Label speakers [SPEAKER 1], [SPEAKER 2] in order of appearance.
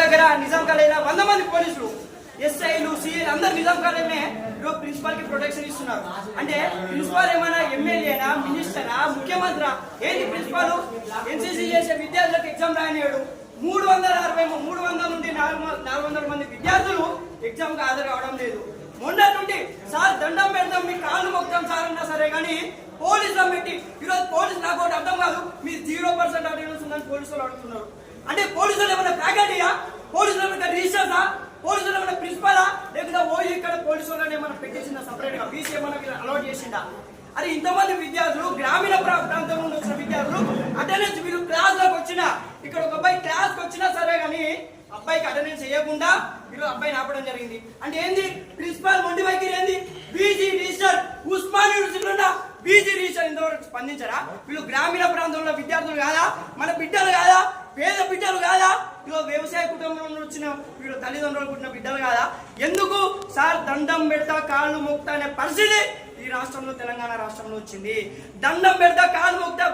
[SPEAKER 1] దగ్గర నిజాం కాలేజీలో 100 మంది పోలీసులు ఎస్ఐలు సిఐలు అందరు నిజాం కాలేజీనే ప్రిన్సిపాల్ కి ప్రొటెక్షన్ ఇస్తున్నారు. అంటే ప్రిన్సిపాల్ ఏమైనా ఎమ్మెల్యేనా, మినిస్టరా, ముఖ్యమంత్రి? ఏంటి ప్రిన్సిపాల్ ఎన్సీసీ చేసే విద్యార్థులకు ఎగ్జామ్ రాయనివాడు. 300 నుండి 400 మంది విద్యార్థులు ఎగ్జామ్ కి హాజరు కావడం లేదు. మొన్న నుండి సార్ దండం పెడతాం, మీ కాళ్ళు మొత్తం సార్ అన్నా సరే కానీ పోలీసులు పెట్టి ఈరోజు పోలీసు నాకు ఒకటి అర్థం కాదు, మీరు 0% అటెండెన్స్ ఉందని పోలీసులు అడుగుతున్నారు. అంటే పోలీసులు ఏమైనా ఫ్యాకల్టీయా, పోలీసులు ఏమైనా రిజిస్టర్సా, పోలీసులు ఏమైనా ప్రిన్సిపలా, లేకపోతే ఓయి ఇక్కడ పోలీసు వాళ్ళని ఏమైనా పెట్టేసిందా సపరేట్ గా, బీసీ ఏమైనా అలవాట్ చేసిందా? అది ఇంతమంది విద్యార్థులు, గ్రామీణ ప్రాంతం నుండి వచ్చిన విద్యార్థులు అటెండెన్స్ మీరు క్లాస్ లోకి వచ్చినా, ఇక్కడ ఒక అబ్బాయి క్లాస్ కి వచ్చినా సరే కానీ అబ్బాయికి అటెండెన్స్ చేయకుండా మీరు అబ్బాయిని ఆపడం జరిగింది. అంటే ఏంది ప్రిన్సిపాల్ మొండి వైఖరి ఏంది? బీజీ రిజిస్టర్ ఉస్మాన్ యూనివర్సిటీలో బీజీ రిజిస్టర్ ఇంతవరకు స్పందించరా? వీళ్ళు గ్రామీణ ప్రాంతంలో విద్యార్థులు కాదా? మన బిడ్డలు కాదా? పేద బిడ్డలు కాదా? ఇలా వ్యవసాయ కుటుంబంలో వచ్చిన వీళ్ళు తల్లిదండ్రులు పుట్టిన బిడ్డలు కాదా? ఎందుకు సార్ దండం పెడతా కాళ్ళు మోక్తా అనే పరిస్థితి ఈ రాష్ట్రంలో, తెలంగాణ రాష్ట్రంలో వచ్చింది. దండం పెడతా కాళ్ళు మోక్తా